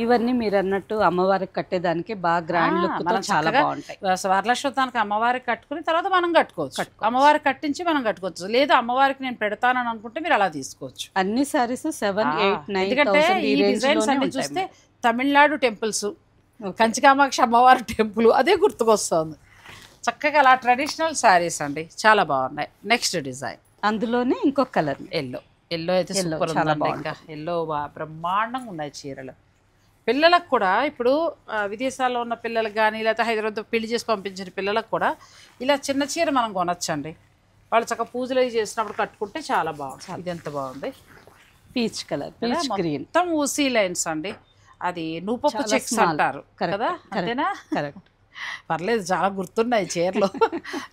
ఇవన్నీ మీరు అన్నట్టు అమ్మవారికి కట్టేదానికి బాగా గ్రాండ్ లుక్ మనం చాలా చక్కగా బాగుంటాయి. వరలక్ష్మతానికి అమ్మవారికి కట్టుకుని తర్వాత మనం కట్టుకోవచ్చు. అమ్మవారికి కట్టించి మనం కట్టుకోవచ్చు. లేదు అమ్మవారికి నేను పెడతానని అనుకుంటే మీరు అలా తీసుకోవచ్చు. అన్ని సారీస్ 7, 8, 9 ఎందుకంటే ఈ డిజైన్స్ అన్ని చూస్తే తమిళనాడు టెంపుల్స్, కంచికామాక్షి అమ్మవారి టెంపుల్ అదే గుర్తుకొస్తుంది. చక్కగా అలా ట్రెడిషనల్ శారీస్ అండి, చాలా బాగున్నాయి. నెక్స్ట్ డిజైన్ అందులోనే ఇంకొక కలర్ ఎల్లో అయితే సూపర్ ఉందండి. ఇంకా ఎల్లో బ్రహ్మాండంగా ఉన్నాయి చీరలు. పిల్లలకు కూడా ఇప్పుడు విదేశాల్లో ఉన్న పిల్లలకు కానీ లేకపోతే హైదరాబాద్ పెళ్లి చేసి పంపించిన పిల్లలకు కూడా ఇలా చిన్న చీర మనం కొనొచ్చండి. వాళ్ళు చక్కగా పూజలు అవి చేసినప్పుడు కట్టుకుంటే చాలా బాగుంది. ఇది ఎంత బాగుంది, పీచ్ కలర్, పీచ్ గ్రీన్, మొత్తం ఊసీ లైన్స్ అండి. అది నూపప్పు చెక్స్ అంటారు కదా, అంతేనా? కరెక్ట్. పర్లేదు, చాలా గుర్తున్నాయి చీరలు.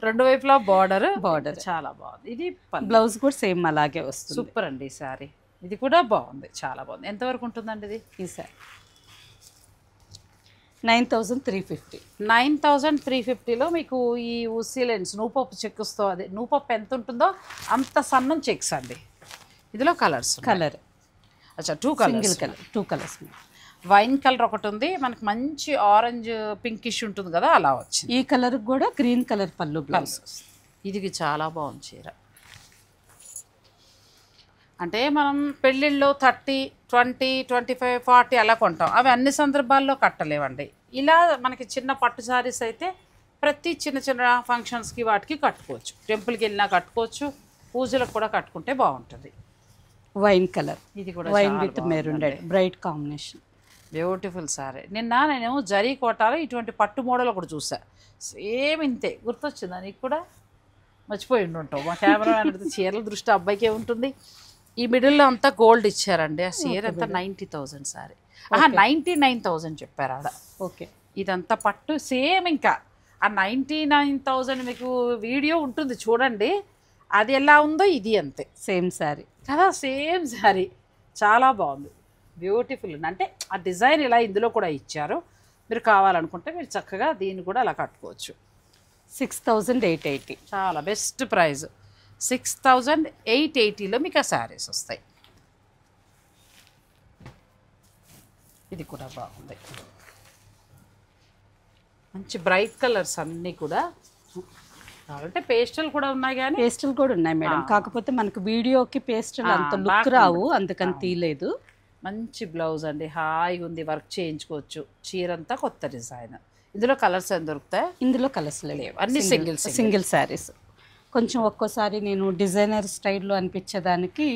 రెండు వైపులా బార్డర్ చాలా బాగుంది. ఇది బ్లౌజ్ కూడా సేమ్ అలాగే వస్తుంది. సూపర్ అండి ఈ సారీ. ఇది కూడా బాగుంది, చాలా బాగుంది. ఎంతవరకు ఉంటుందండి ఇది? ఈ సారీ 9350. 9350లో మీకు ఈ ఊసీ లైన్స్ నూపప్పు చెక్కుస్తో, అది నూపప్పు ఎంత ఉంటుందో అంత సన్నం చెక్స్ అండి. ఇందులో కలర్స్ కలర్ అచ్చా 2 colours, single colour, 2 colours. Wine colour ఒకటి ఉంది, మనకి మంచి ఆరెంజ్ పింకిష్ ఉంటుంది కదా, అలా వచ్చింది. ఈ కలర్ కూడా గ్రీన్ కలర్ పళ్ళు బ్లౌజ్. ఇది చాలా బాగుంది చీర. అంటే మనం పెళ్ళిళ్ళు 30, 20, 25, 40 అలా కొంటాం. అవి అన్ని సందర్భాల్లో కట్టలేవండి. ఇలా మనకి చిన్న పట్టు సారీస్ అయితే ప్రతి చిన్న చిన్న ఫంక్షన్స్కి వాటికి కట్టుకోవచ్చు. టెంపుల్కి వెళ్ళినా కట్టుకోవచ్చు, పూజలకు కూడా కట్టుకుంటే బాగుంటుంది. వైన్ కలర్, ఇది కూడా wine with maroon red, bright combination, beautiful sorry. నిన్న నేను జరీ కోటాలో ఇటువంటి పట్టు మోడల్ ఒకటి చూసా, సేమ్ ఇంతే. గుర్తొచ్చిందా నీకు కూడా? మర్చిపోయి ఉంటావు. మా కెమెరా అడిగితే చీరల దృష్టి అబ్బాయికే ఉంటుంది. ఈ మిడిల్లో అంతా గోల్డ్ ఇచ్చారండి. ఆ చీర అంతా 90,000 సారీ. 99,000 చెప్పారు ఆడ. ఓకే, ఇదంతా పట్టు సేమ్. ఇంకా ఆ 99,000 మీకు వీడియో ఉంటుంది చూడండి, అది ఎలా ఉందో ఇది అంతే, సేమ్ శారీ కదా, సేమ్ శారీ. చాలా బాగుంది, బ్యూటిఫుల్. అంటే ఆ డిజైన్ ఇలా ఇందులో కూడా ఇచ్చారు. మీరు కావాలనుకుంటే మీరు చక్కగా దీన్ని కూడా అలా కట్టుకోవచ్చు. 6880. చాలా బెస్ట్ ప్రైస్. 6880లో మీకు ఆ శారీస్ వస్తాయి. ఇది కూడా బాగుంది, మంచి బ్రైట్ కలర్స్ అన్నీ కూడా. అంటే పేస్టల్ కూడా ఉన్నాయి, కానీ పేస్టల్ కూడా ఉన్నాయి మేడం. కాకపోతే మనకు వీడియోకి పేస్టల్ అంత లుక్ రావు, అందుకని తీయలేదు. మంచి బ్లౌజ్ అండి, హాయిగా ఉంది, వర్క్ చేయించుకోవచ్చు. చీరంతా కొత్త డిజైన్. ఇందులో కలర్స్ ఏం దొరుకుతాయి? ఇందులో కలర్స్ లేవు, అన్ని సింగిల్ శారీస్. కొంచెం ఒక్కోసారి నేను డిజైనర్ స్టైల్లో అనిపించేదానికి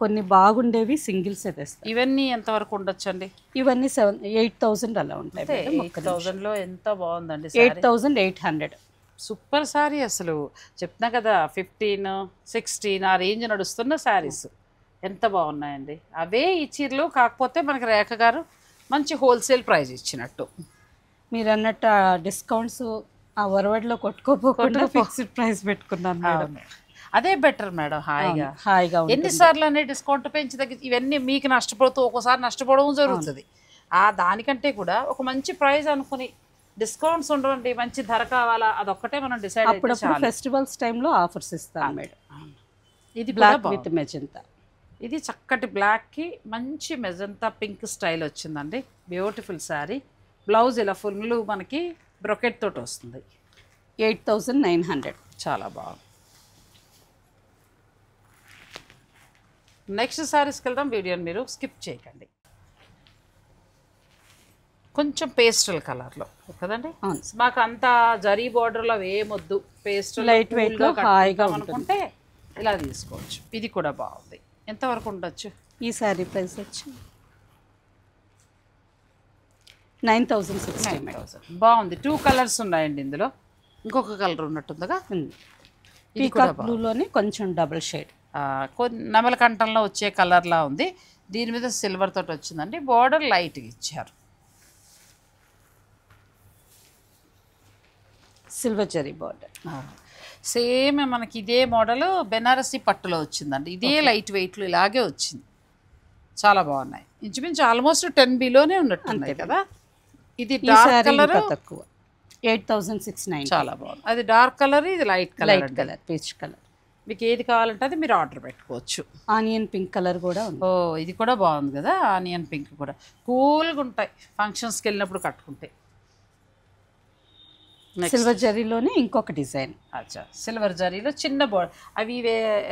కొన్ని బాగుండేవి సింగిల్స్ తెస్తాను. ఇవన్నీ ఎంతవరకు ఉండొచ్చండి? ఇవన్నీ 8,000 అలా ఉంటాయి. 8,000లో ఎంత బాగుందండి, 8,800. Super sorry. అసలు చెప్తున్నా కదా, 15, 16 ఆ రేంజ్ నడుస్తున్న శారీస్ ఎంత బాగున్నాయండి. అవే ఈ చీరలు, కాకపోతే మనకి రేఖ గారు మంచి హోల్సేల్ ప్రైస్ ఇచ్చినట్టు. మీరు అన్నట్టు డిస్కౌంట్స్ ఆ వరవడిలో కొట్టుకోపోకుండా ఫిక్స్డ్ ప్రైస్ పెట్టుకున్నాను మేడం. అదే బెటర్ మేడం, హాయిగా. ఎన్నిసార్లు అనే డిస్కౌంట్ పెంచి తగ్గి ఇవన్నీ మీకు నష్టపోతూ ఒక్కోసారి నష్టపోవడం జరుగుతుంది. దానికంటే కూడా ఒక మంచి ప్రైస్ అనుకుని డిస్కౌంట్స్ ఉండవండి, మంచి ధర కావాలా, అదొక్కటే మనం డిసైడ్. అప్పుడప్పుడు ఫెస్టివల్స్ టైంలో ఆఫర్స్ ఇస్తాను మేడం. ఇది బ్లాక్ విత్ మెజంతా. ఇది చక్కటి బ్లాక్కి మంచి మెజంతా పింక్ స్టైల్ వచ్చిందండి, బ్యూటిఫుల్ శారీ. బ్లౌజ్ ఇలా ఫుల్ మనకి బ్రొకెట్ తోటి వస్తుంది. 8,900. చాలా బాగుంది. నెక్స్ట్ శారీస్కి వెళ్దాం. వీడియోని మీరు స్కిప్ చేయకండి. కొంచెం పేస్టల్ కలర్లో కదండి, మాకు అంత జరీ బార్డర్లో ఏమొద్దు, పేస్టల్ లైట్ వెయిట్లో హాయిగా అనుకుంటే ఇలా తీసుకోవచ్చు. ఇది కూడా బాగుంది. ఎంతవరకు ఉండొచ్చు? ఈ శారీ ప్రైస్ వచ్చి 9,600. బాగుంది. 2 కలర్స్ ఉన్నాయండి ఇందులో. ఇంకొక కలర్ ఉన్నట్టుందిగా, పీకాక్ బ్లూలోనే కొంచెం డబుల్ షేడ్, నెమలకంఠంలో వచ్చే కలర్లా ఉంది. దీని మీద సిల్వర్ తోటి వచ్చిందండి. బార్డర్ లైట్గా ఇచ్చారు, సిల్వర్ జరీ బార్డర్. సేమ్ మనకి ఇదే మోడల్ బెనారసీ పట్టులో వచ్చిందండి. ఇదే లైట్ వెయిట్లో ఇలాగే వచ్చింది. చాలా బాగున్నాయి. ఇంచుమించు ఆల్మోస్ట్ 10Bలోనే ఉన్నట్టుంది కదా. ఇది డార్క్ కలర్, తక్కువ 8,690. చాలా బాగుంది. అది డార్క్ కలర్, ఇది లైట్ కలర్, పీచ్ కలర్. మీకు ఏది కావాలంటే అది మీరు ఆర్డర్ పెట్టుకోవచ్చు. ఆనియన్ పింక్ కలర్ కూడా ఉంది. ఓ ఇది కూడా బాగుంది కదా, ఆనియన్ పింక్ కూడా కూల్గా ఉంటాయి ఫంక్షన్స్కి వెళ్ళినప్పుడు కట్టుకుంటే. సిల్వర్ జరీలోనే ఇంకొక డిజైన్. అచ్చా, సిల్వర్ జరీలో చిన్న బోర్డర్. అవి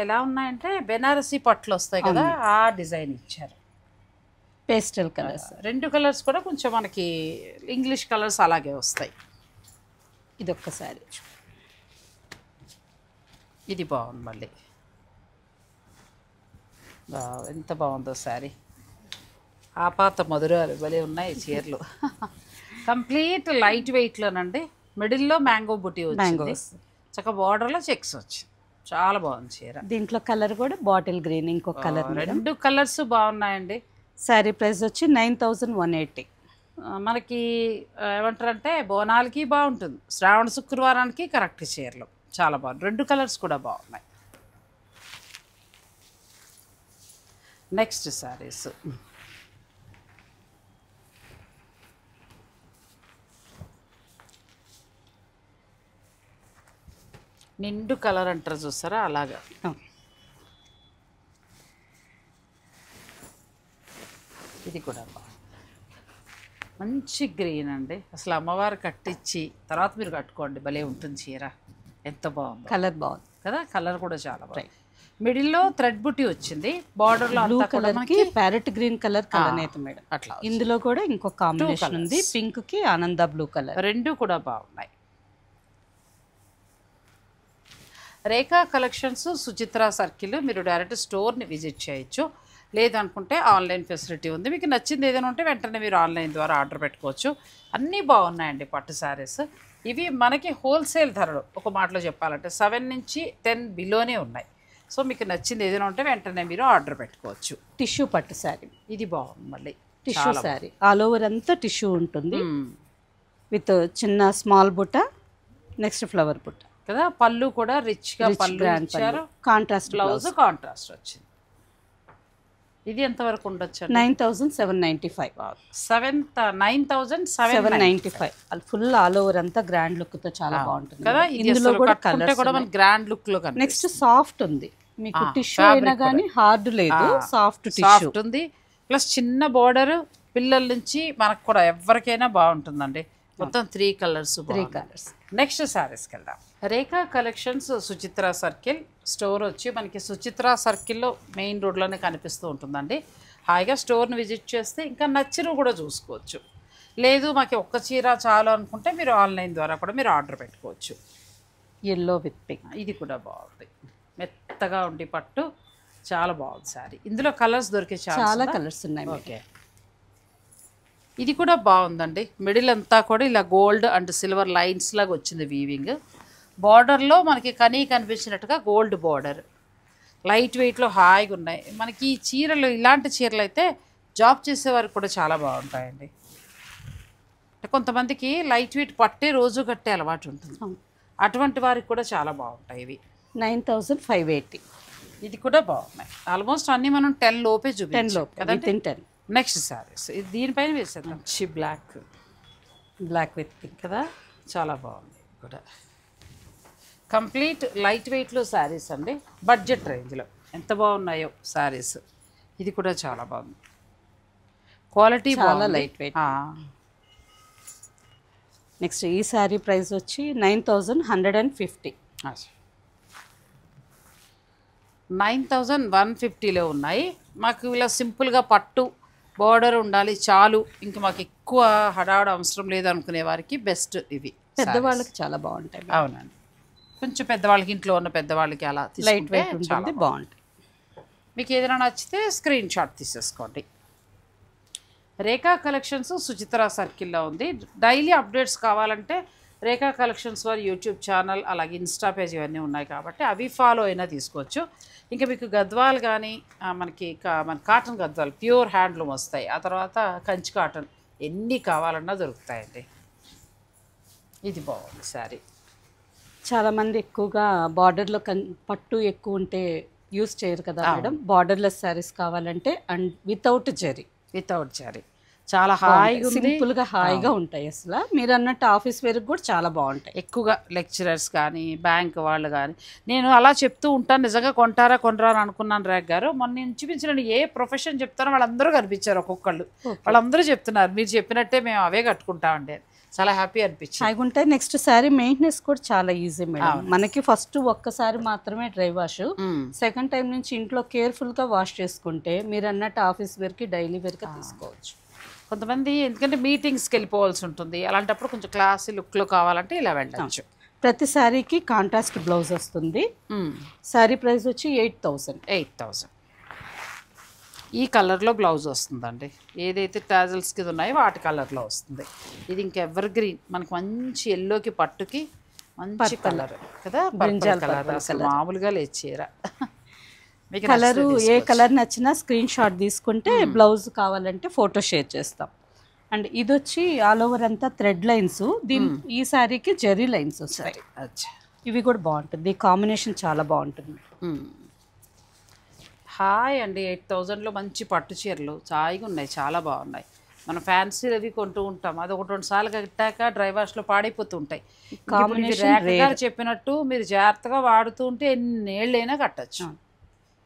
ఎలా ఉన్నాయంటే బెనారసీ పట్లు వస్తాయి కదా, ఆ డిజైన్ ఇచ్చారు. పేస్టల్ కలర్స్, 2 కలర్స్ కూడా కొంచెం మనకి ఇంగ్లీష్ కలర్స్ అలాగే వస్తాయి. ఇది ఒక్కసారి ఇది బాగుంది మళ్ళీ, ఎంత బాగుందో శారీ. ఆపాత మధురాలు భలే ఉన్నాయి చీరలు. కంప్లీట్ లైట్ వెయిట్లోనండి, మిడిల్లో మ్యాంగో బుటీ వచ్చింది, చక్క బార్డర్లో చెక్స్ వచ్చింది, చాలా బాగుంది చీర. దీంట్లో కలర్ కూడా బాటిల్ గ్రీన్, ఇంకొక కలర్. 2 కలర్స్ బాగున్నాయండి. శారీ ప్రైస్ వచ్చి 9180. మనకి ఏమంటారంటే బోనాలకి బాగుంటుంది, శ్రావణ శుక్రవారానికి కరెక్ట్ చీరలు చాలా బాగుంది. 2 కలర్స్ కూడా బాగున్నాయి. నెక్స్ట్ శారీస్ నిండు కలర్ అంటారు చూస్తారా, అలాగా. ఇది కూడా బాగుంది, మంచి గ్రీన్ అండి. అసలు అమ్మవారు కట్టించి తర్వాత మీరు కట్టుకోండి, భలే ఉంటుంది చీర, ఎంత బాగుంది. కలర్ బాగుంది కదా, కలర్ కూడా చాలా బాగుంది. మిడిల్లో థ్రెడ్ బుట్టి వచ్చింది, బార్డర్లో బ్లూ కలర్ కి ప్యారెట్ గ్రీన్ కలర్ కలనేత మేడం. అట్లా ఇందులో కూడా ఇంకో కాంబినేషన్ ఉంది, పింక్ కి ఆనంద బ్లూ కలర్. 2 కూడా బాగున్నాయి. రేఖా కలెక్షన్స్ సుచిత్ర సర్కిల్, మీరు డైరెక్ట్ స్టోర్ని విజిట్ చేయొచ్చు, లేదనుకుంటే ఆన్లైన్ ఫెసిలిటీ ఉంది. మీకు నచ్చింది ఏదైనా ఉంటే వెంటనే మీరు ఆన్లైన్ ద్వారా ఆర్డర్ పెట్టుకోవచ్చు. అన్నీ బాగున్నాయండి పట్టు శారీస్. ఇవి మనకి హోల్సేల్ ధరలు, ఒక మాటలో చెప్పాలంటే 7 నుంచి 10 బిలోనే ఉన్నాయి. సో మీకు నచ్చింది ఏదైనా ఉంటే వెంటనే మీరు ఆర్డర్ పెట్టుకోవచ్చు. టిష్యూ పట్టు శారీ, ఇది బాగుంది మళ్ళీ, టిష్యూ శారీ ఆల్ ఓవర్ అంతా టిష్యూ ఉంటుంది, విత్ చిన్న స్మాల్ బుట్ట, నెక్స్ట్ ఫ్లవర్ బుట్ట కదా. పళ్ళు కూడా రిచ్గా పళ్ళు ఇచ్చారు, కాంట్రాస్ట్ బ్లౌజ్ కాంట్రాస్ట్ వచ్చింది. ఇది ఎంతవరకు ఉండొచ్చు? 9795. 9795 ఫుల్ ఆల్ ఓవర్ అంతా గ్రాండ్ లుక్ తో చాలా బాగుంటుంది కదా. ఇందులో కూడా కలర్స్ కూడా మన గ్రాండ్ లుక్ లో కనిపిస్తుంది. నెక్స్ట్ సాఫ్ట్ ఉంది, మీకు టిష్యూ అయినా కానీ హార్డ్ లేదు, సాఫ్ట్ సాఫ్ట్ ఉంది. ప్లస్ చిన్న బోర్డర్, పిల్లల నుంచి మనకు కూడా ఎవరికైనా బాగుంటుందండి. మొత్తం 3 కలర్స్. నెక్స్ట్ శారీస్కి వెళ్దాం. రేఖా కలెక్షన్స్ సుచిత్ర సర్కిల్ స్టోర్ వచ్చి మనకి సుచిత్ర సర్కిల్లో మెయిన్ రోడ్లోనే కనిపిస్తూ ఉంటుందండి. హాయిగా స్టోర్ని విజిట్ చేస్తే ఇంకా నచ్చినవి కూడా చూసుకోవచ్చు. లేదు మాకు ఒక్క చీర చాలు అనుకుంటే మీరు ఆన్లైన్ ద్వారా కూడా మీరు ఆర్డర్ పెట్టుకోవచ్చు. ఎల్లో విత్ పింక్, ఇది కూడా బాగుంది, మెత్తగా ఉండి పట్టు, చాలా బాగుంది శారీ. ఇందులో కలర్స్ దొరికే చాలా కలర్స్ ఉన్నాయి. ఓకే, ఇది కూడా బాగుందండి. మిడిల్ అంతా కూడా ఇలా గోల్డ్ అండ్ సిల్వర్ లైన్స్ లాగా వచ్చింది వీవింగ్. బార్డర్లో మనకి కనిపించినట్టుగా గోల్డ్ బార్డర్, లైట్ వెయిట్లో హాయిగా ఉన్నాయి. మనకి ఈ చీరలు, ఇలాంటి చీరలు అయితే జాబ్ చేసేవారికి కూడా చాలా బాగుంటాయండి. అంటే కొంతమందికి లైట్ వెయిట్ పట్టే రోజు కట్టే అలవాటు ఉంటుంది, అటువంటి వారికి కూడా చాలా బాగుంటాయి ఇవి. 9580. ఇది కూడా బాగున్నాయి. ఆల్మోస్ట్ అన్నీ మనం 10 లోపే చూపించాం కదండి. 10. నెక్స్ట్ శారీస్ ఇది దీనిపైన వేసేద్దాం. బ్లాక్ విత్ పింక్ కదా, చాలా బాగుంది కూడా. కంప్లీట్ లైట్ వెయిట్లో శారీస్ అండి, బడ్జెట్ రేంజ్లో ఎంత బాగున్నాయో శారీస్. ఇది కూడా చాలా బాగుంది, క్వాలిటీ చాలా లైట్ వెయిట్. నెక్స్ట్ ఈ శారీ ప్రైస్ వచ్చి 9150. 9150లో ఉన్నాయి. మాకు ఇలా సింపుల్గా పట్టు బార్డర్ ఉండాలి చాలు, ఇంకా మాకు ఎక్కువ హడావుడ అవసరం లేదు అనుకునే వారికి బెస్ట్ ఇవి. పెద్దవాళ్ళకి చాలా బాగుంటాయి. అవునండి, కొంచెం పెద్దవాళ్ళకి, ఇంట్లో ఉన్న పెద్దవాళ్ళకి అలా లైట్ వెయిట్ ఉంటుంది, బాగుంటాయి. మీకు ఏదైనా నచ్చితే స్క్రీన్ షాట్ తీసేసుకోండి. రేఖా కలెక్షన్స్ సుచిత్ర సర్కిల్లో ఉంది. డైలీ అప్డేట్స్ కావాలంటే రేఖా కలెక్షన్స్ వారి యూట్యూబ్ ఛానల్, అలాగే ఇన్స్టా పేజ్ ఇవన్నీ ఉన్నాయి కాబట్టి అవి ఫాలో అయినా తీసుకోవచ్చు. ఇంకా మీకు గద్వాలు కానీ మన కాటన్ గద్వాలు ప్యూర్ హ్యాండ్లూమ్ వస్తాయి. ఆ తర్వాత కంచి కాటన్ ఎన్ని కావాలన్నా దొరుకుతాయండి. ఇది బాగుంది శారీ. చాలామంది ఎక్కువగా బార్డర్లో పట్టు ఎక్కువ ఉంటే యూస్ చేయరు కదా మేడం. బార్డర్లెస్ శారీస్ కావాలంటే అండ్ వితౌట్ జరీ చాలా హాయిగా ఉంది, సింపుల్గా హాయిగా ఉంటాయి. అసలు మీరు అన్నట్టు ఆఫీస్ వేర్కి కూడా చాలా బాగుంటాయి. ఎక్కువగా లెక్చరర్స్ కానీ బ్యాంక్ వాళ్ళు కానీ నేను అలా చెప్తూ ఉంటాను. నిజంగా కొంటారా కొనరా అని అనుకున్నాను రేఖ గారు. మొన్న చూపించిన ఏ ప్రొఫెషన్ చెప్తారో వాళ్ళందరూ కనిపించారు, ఒక్కొక్కళ్ళు వాళ్ళందరూ చెప్తున్నారు మీరు చెప్పినట్టే మేము అవే కట్టుకుంటామండి. చాలా హ్యాపీ అనిపించింది. హాయిగా ఉంటాయి. నెక్స్ట్ శారీ మెయింటెనెన్స్ కూడా చాలా ఈజీ మేడం. మనకి ఫస్ట్ ఒక్కసారి మాత్రమే డ్రై వాష్, సెకండ్ టైం నుంచి ఇంట్లో కేర్ఫుల్గా వాష్ చేసుకుంటే మీరు అన్నట్టు ఆఫీస్ వేర్కి డైలీ వేర్గా తీసుకోవచ్చు. కొంతమంది ఎందుకంటే మీటింగ్స్కి వెళ్ళిపోవాల్సి ఉంటుంది, అలాంటప్పుడు కొంచెం క్లాసీ లుక్లో కావాలంటే ఇలా వెళ్ళచ్చు. ప్రతి శారీకి కాంట్రాస్ట్ బ్లౌజ్ వస్తుంది. శారీ ప్రైస్ వచ్చి 8,000. ఈ కలర్లో బ్లౌజ్ వస్తుందండి. ఏదైతే టాజల్స్కి ఉన్నాయో వాటి కలర్లో వస్తుంది. ఇది ఇంకా ఎవర్ గ్రీన్, మనకు మంచి ఎల్లోకి పట్టుకి మంచి కలర్ కదా, కలర్ అసలు మామూలుగా లేదు చీర. కలరు ఏ కలర్ నచ్చినా స్క్రీన్ షాట్ తీసుకుంటే బ్లౌజ్ కావాలంటే ఫోటో షేర్ చేస్తాం. అండ్ ఇది వచ్చి ఆల్ ఓవర్ అంతా థ్రెడ్ లైన్స్, ఈ శారీకి జెరీ లైన్స్ వస్తాయి. ఇవి కూడా బాగుంటుంది, కాంబినేషన్ చాలా బాగుంటుంది. హాయ్ అండి. 8,000లో మంచి పట్టు చీరలు హాయిగా ఉన్నాయి, చాలా బాగున్నాయి. మనం ఫ్యాన్సీలు అవి కొంటూ ఉంటాం, అది 1-2 సార్లు కట్టాక డ్రై వాష్లో పాడైపోతూ ఉంటాయి. కాంబినేషన్ చెప్పినట్టు మీరు జాగ్రత్తగా వాడుతూ ఉంటే ఎన్నేళ్ళైనా కట్టచ్చు.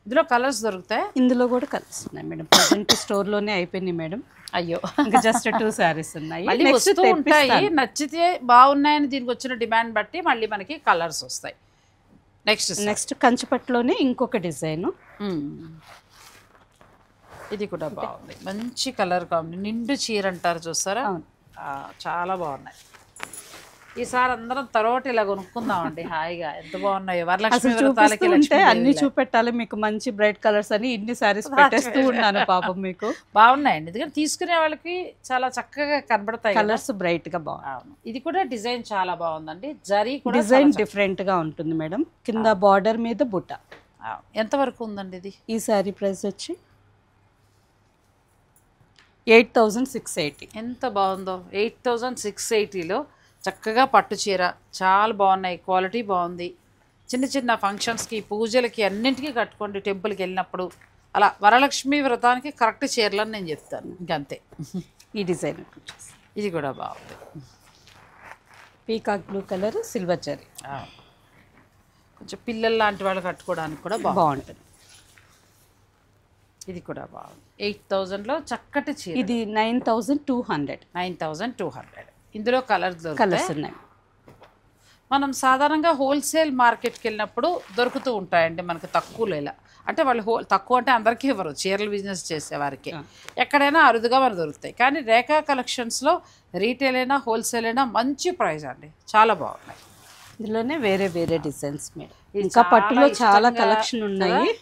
ఇందులో కలర్స్ దొరుకుతాయి. ఇందులో కూడా కలర్స్ ఉన్నాయి మేడం. ప్రజెంట్ స్టోర్లోనే అయిపోయింది మేడం. అయ్యో, ఇంకా జస్ట్ 2 శారీస్ ఉన్నాయి. మళ్ళీ వస్తూ ఉంటాయి, నచ్చితే బాగున్నాయని దీనికి వచ్చిన డిమాండ్ బట్టి మళ్ళీ మనకి కలర్స్ వస్తాయి. నెక్స్ట్ కంచిపట్టులోనే ఇంకొక డిజైన్, ఇది కూడా బాగుంది. మంచి కలర్ కాంబినేషన్, నిండు చీర అంటారు చూస్తారా, చాలా బాగున్నాయి. ఈసారి అందరం తరోటి ఇలా కొనుక్కుందామండి హాయిగా. ఎంత బాగున్నాయో వరలక్ష్మి వ్రతాలకి అన్ని చూపెట్టాలి మీకు, మంచి బ్రైట్ కలర్స్ అని ఇన్ని సారీస్ పెట్టేస్తూ ఉన్నాను పాపం మీకు. బాగున్నాయండి, ఎందుకంటే తీసుకునే వాళ్ళకి చాలా చక్కగా కనబడతాయి, కలర్స్ బ్రైట్ గా బాగుంది. ఇది కూడా డిజైన్ చాలా బాగుందండి. జరీ కూడా డిజైన్ డిఫరెంట్ గా ఉంటుంది మేడం. కింద బార్డర్ మీద బుట్ట. ఎంత వరకు ఉందండి ఇది? ఈ సారీ ప్రైస్ వచ్చి 8,680. ఎంత బాగుందో, 8,680లో చక్కగా పట్టు చీర, చాలా బాగున్నాయి, క్వాలిటీ బాగుంది. చిన్న చిన్న ఫంక్షన్స్కి, పూజలకి, అన్నింటికీ కట్టుకోండి. టెంపుల్కి వెళ్ళినప్పుడు అలా వరలక్ష్మి వ్రతానికి కరెక్ట్ చీరలని నేను చెప్తాను, ఇంకంతే. ఈ డిజైన్ ఇది కూడా బాగుంది, peacock blue colour, silver zari. కొంచెం పిల్లలు లాంటి వాళ్ళు కట్టుకోవడానికి కూడా బాగుంటుంది. ఇది కూడా బాగుంది. 8,000లో చక్కటి చీర. ఇది 9,200. ఇందులో కలర్స్ ఉన్నాయి. మనం సాధారణంగా హోల్సేల్ మార్కెట్కి వెళ్ళినప్పుడు దొరుకుతూ ఉంటాయండి మనకు తక్కువలో. ఇలా అంటే వాళ్ళు తక్కువ అంటే అందరికీ ఇవ్వరు, చీరల బిజినెస్ చేసేవారికి ఎక్కడైనా అరుదుగా మనకు దొరుకుతాయి. కానీ రేఖా కలెక్షన్స్లో రీటైల్ అయినా హోల్సేల్ అయినా మంచి ప్రైస్ అండి, చాలా బాగున్నాయి. ఇందులోనే వేరే వేరే డిజైన్స్ మీద ఇంకా పట్టులో చాలా కలెక్షన్ ఉన్నాయి.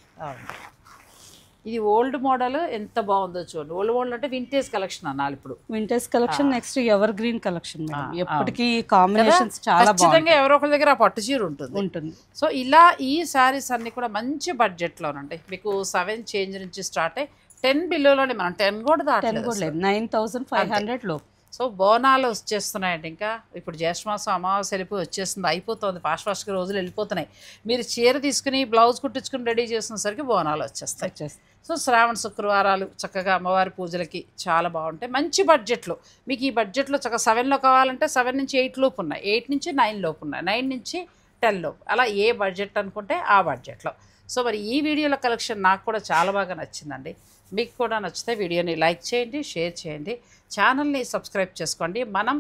ఇది ఓల్డ్ మోడల్ ఎంత బాగుందో చూడండి. ఓల్డ్ మోడల్ అంటే వింటేజ్ కలెక్షన్ అనాలి. ఇప్పుడు vintage collection, next ever green collection. ఎప్పటికీ కాంబినేషన్స్ చాలా ఖచ్చితంగా ఎవరో ఒకరి దగ్గర పట్టు చీర ఉంటుంది. సో ఇలా ఈ శారీస్ అన్ని కూడా మంచి బడ్జెట్లోనండి. మీకు 7 చేంజ్ నుంచి స్టార్ట్ అయ్యి 10 బిలోలోనే, మనం 10 కూడా దాటలేదు, 9,500 లో. సో బోనాలు వచ్చేస్తున్నాయండి. ఇంకా ఇప్పుడు జ్యేష్ఠమాసం అమావాస్య వెళ్ళిపోయి వచ్చేస్తుంది, అయిపోతుంది, ఫాస్ట్గా రోజులు వెళ్ళిపోతున్నాయి. మీరు చీర తీసుకుని బ్లౌజ్ కుట్టించుకుని రెడీ చేసినసరికి బోనాలు వచ్చేస్తాయి. సో శ్రావణ శుక్రవారాలు చక్కగా అమ్మవారి పూజలకి చాలా బాగుంటాయి, మంచి బడ్జెట్లో. మీకు ఈ బడ్జెట్లో చక్కగా 7లో కావాలంటే 7 నుంచి 8 లోపు ఉన్నాయి, 8 నుంచి 9 లోపు ఉన్నాయి, 9 నుంచి 10 లోపు, అలా ఏ బడ్జెట్ అనుకుంటే ఆ బడ్జెట్లో. సో మరి ఈ వీడియోల కలెక్షన్ నాకు కూడా చాలా బాగా నచ్చిందండి. మీకు కూడా నచ్చితే వీడియోని లైక్ చేయండి, షేర్ చేయండి, ఛానల్ని సబ్స్క్రైబ్ చేసుకోండి. మనం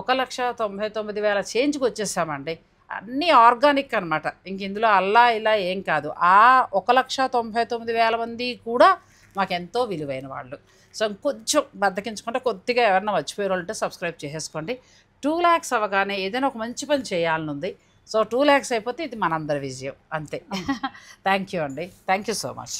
1,99,000 చేంజ్కి వచ్చేసామండి. అన్నీ ఆర్గానిక్ అనమాట, ఇంక ఇందులో అల్లా ఇలా ఏం కాదు. ఆ 1,99,000 మంది కూడా మాకెంతో విలువైన వాళ్ళు. సో కొంచెం బద్దకించుకుంటే కొద్దిగా ఎవరైనా మర్చిపోయే వాళ్ళు ఉంటే సబ్స్క్రైబ్ చేసేసుకోండి. 2 lakhs అవ్వగానే ఏదైనా ఒక మంచి పని చేయాలని ఉంది. సో 2 lakhs అయిపోతే ఇది మనందరి విజయం అంతే. థ్యాంక్ యూ అండి, థ్యాంక్ యూ సో మచ్.